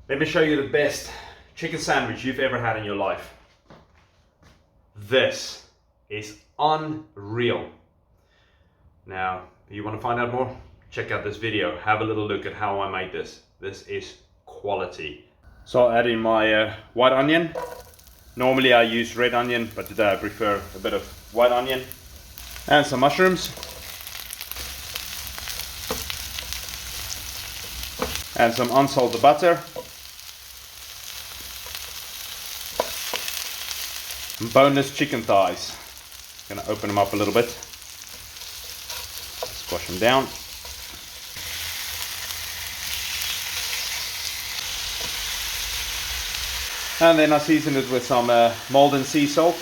Let me show you the best chicken sandwich you've ever had in your life. This is unreal. Now, you want to find out more? Check out this video. Have a little look at how I made this. This is quality. So I'll add in my white onion. Normally I use red onion, but today I prefer a bit of white onion. And some mushrooms. And some unsalted butter. And boneless chicken thighs. Gonna open them up a little bit. Squash them down. And then I season it with some Maldon sea salt.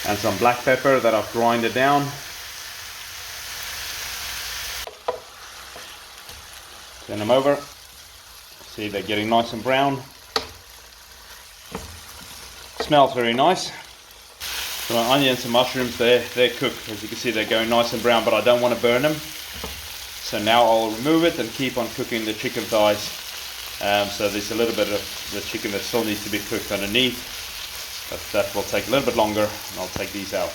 And some black pepper that I've grinded down. Turn them over. See, they're getting nice and brown. Smells very nice. So my onions and mushrooms, they're cooked. As you can see, they're going nice and brown, but I don't want to burn them. So now I'll remove it and keep on cooking the chicken thighs. So there's a little bit of the chicken that still needs to be cooked underneath. But that will take a little bit longer, and I'll take these out.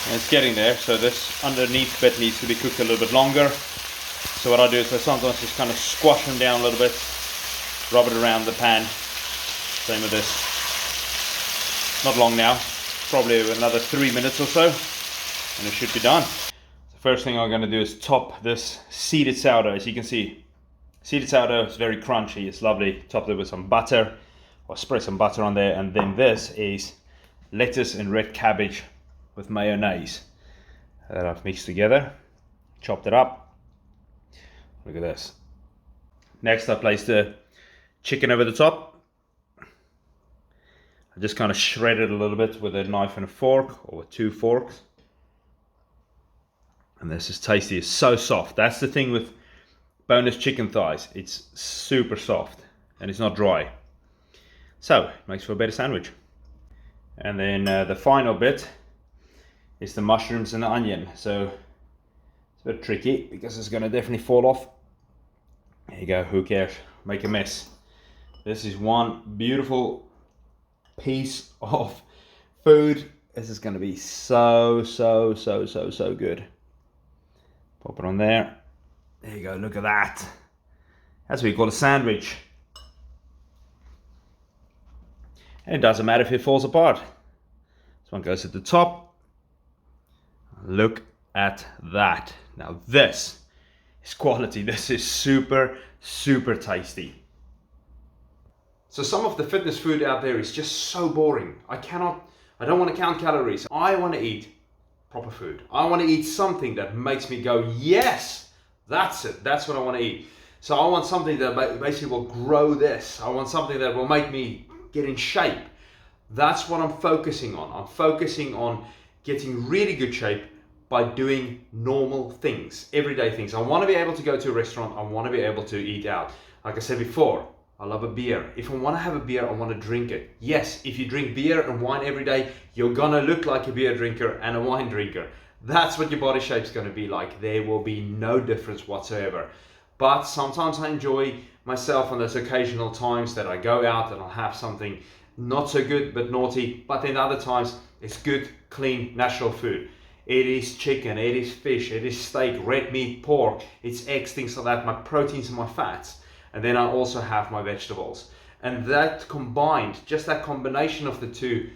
And it's getting there, so this underneath bit needs to be cooked a little bit longer. So what I do is I sometimes just kind of squash them down a little bit, rub it around the pan. Same with this. Not long now, probably another 3 minutes or so, and it should be done. The first thing I'm going to do is top this seeded sourdough. As you can see, seeded sourdough is very crunchy, it's lovely. Top it with some butter, or spread some butter on there, and then this is lettuce and red cabbage with mayonnaise that I've mixed together, chopped it up. Look at this. Next I place the chicken over the top. I just kind of shred it a little bit with a knife and a fork, or with 2 forks. And this is tasty. It's so soft. That's the thing with boneless chicken thighs. It's super soft and it's not dry. So it makes for a better sandwich. And then the final bit is the mushrooms and the onion. So it's a bit tricky because it's going to definitely fall off. There you go, who cares? Make a mess. This is one beautiful piece of food. This is going to be so good. Pop it on there. There you go, look at that. That's what you call a sandwich. And it doesn't matter if it falls apart. This one goes at the top. Look at that. Now this is quality. This is super tasty. So some of the fitness food out there is just so boring. I don't want to count calories. I want to eat proper food. I want to eat something that makes me go, yes, that's it. That's what I want to eat. So I want something that basically will grow this. I want something that will make me get in shape. That's what I'm focusing on. I'm focusing on getting really good shape by doing normal things, everyday things. I want to be able to go to a restaurant. I want to be able to eat out. Like I said before, I love a beer. If I want to have a beer, I want to drink it. Yes, if you drink beer and wine every day, you're gonna look like a beer drinker and a wine drinker. That's what your body shape's gonna be like. There will be no difference whatsoever. But sometimes I enjoy myself on those occasional times that I go out and I'll have something not so good but naughty. But then other times it's good, clean, natural food. It is chicken, it is fish, it is steak, red meat, pork, it's eggs, things like that, my proteins and my fats. And then I also have my vegetables. And that combined, just that combination of the two,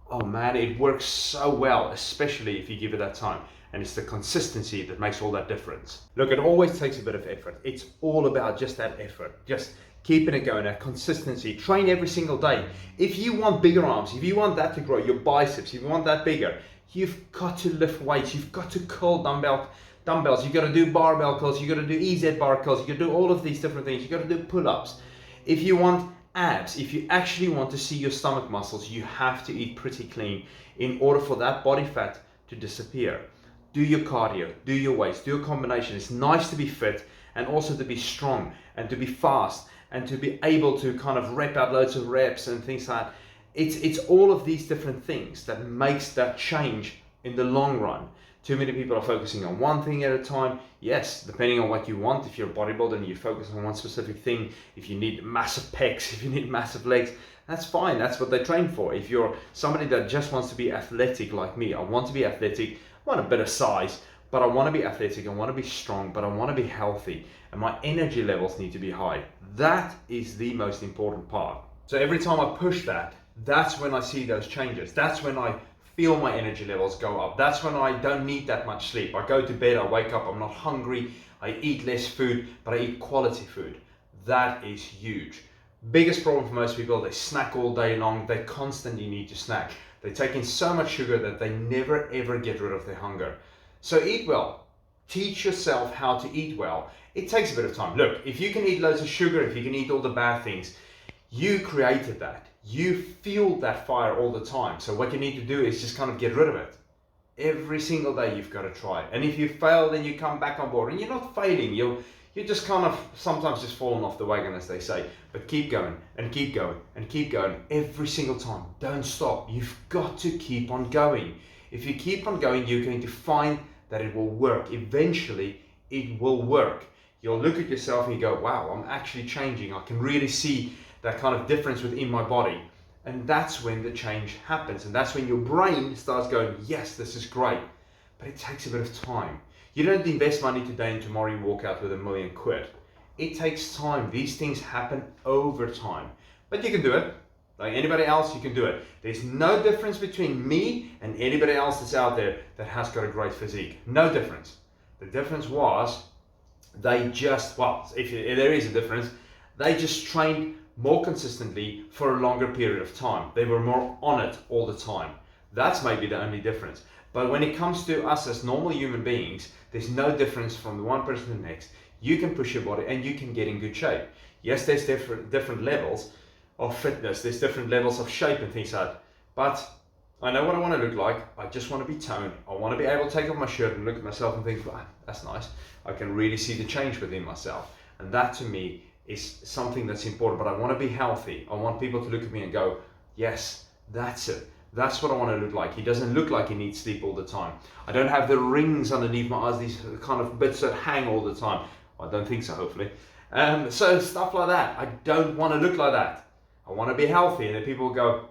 oh man, it works so well, especially if you give it that time. And it's the consistency that makes all that difference. Look, it always takes a bit of effort. It's all about just that effort, just keeping it going, that consistency. Train every single day. If you want bigger arms, if you want that to grow, your biceps, if you want that bigger, you've got to lift weights, you've got to curl dumbbells, you've got to do barbell curls, you've got to do EZ bar curls, you've got to do all of these different things, you've got to do pull-ups. If you want abs, if you actually want to see your stomach muscles, you have to eat pretty clean in order for that body fat to disappear. Do your cardio, do your weights, do a combination. It's nice to be fit and also to be strong and to be fast and to be able to kind of rep out loads of reps and things like that. It's all of these different things that makes that change in the long run. Too many people are focusing on one thing at a time. Yes, depending on what you want. If you're a bodybuilder and you focus on one specific thing, if you need massive pecs, if you need massive legs, that's fine. That's what they train for. If you're somebody that just wants to be athletic like me, I want to be athletic, I want a bit of size, but I want to be athletic, I want to be strong, but I want to be healthy, and my energy levels need to be high. That is the most important part. So every time I push that, that's when I see those changes. That's when I feel my energy levels go up. That's when I don't need that much sleep. I go to bed, I wake up, I'm not hungry, I eat less food, but I eat quality food. That is huge. Biggest problem for most people, they snack all day long, they constantly need to snack. They take in so much sugar that they never ever get rid of their hunger. So eat well. Teach yourself how to eat well. It takes a bit of time. Look, if you can eat loads of sugar, if you can eat all the bad things, you created that. You fueled that fire all the time. So what you need to do is just kind of get rid of it. Every single day you've got to try it. And if you fail, then you come back on board. And you're not failing. You're just kind of sometimes just falling off the wagon, as they say. But keep going and keep going and keep going every single time. Don't stop. You've got to keep on going. If you keep on going, you're going to find that it will work. Eventually, it will work. You'll look at yourself and you go, wow, I'm actually changing. I can really see that kind of difference within my body. And that's when the change happens. And that's when your brain starts going, yes, this is great. But it takes a bit of time. You don't invest money today and tomorrow you walk out with £1 million. It takes time. These things happen over time. But you can do it. Like anybody else, you can do it. There's no difference between me and anybody else that's out there that has got a great physique. No difference. The difference was they just, well, if there is a difference, they just trained more consistently for a longer period of time. They were more on it all the time. That's maybe the only difference. But when it comes to us as normal human beings, there's no difference from the one person to the next. You can push your body and you can get in good shape. Yes, there's different levels of fitness. There's different levels of shape and things like that. But I know what I want to look like. I just want to be toned. I want to be able to take off my shirt and look at myself and think, wow, that's nice. I can really see the change within myself. And that to me is something that's important. But I want to be healthy. I want people to look at me and go, yes, that's it. That's what I want to look like. He doesn't look like he needs sleep all the time. I don't have the rings underneath my eyes, these kind of bits that hang all the time. I don't think so, hopefully. So stuff like that. I don't want to look like that. I want to be healthy. And then people go,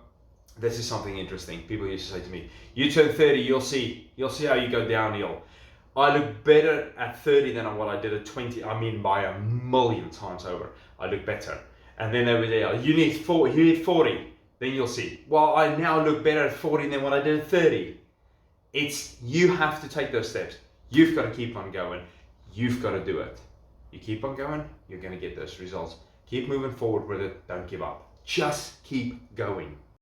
this is something interesting. People used to say to me, you turn 30, you'll see how you go downhill. I look better at 30 than what I did at 20. I mean, by 1,000,000 times over. I look better. And then they were there, you need 40, then you'll see. Well, I now look better at 40 than what I did at 30. You have to take those steps. You've got to keep on going. You've got to do it. You keep on going, you're going to get those results. Keep moving forward with it. Don't give up. Just keep going.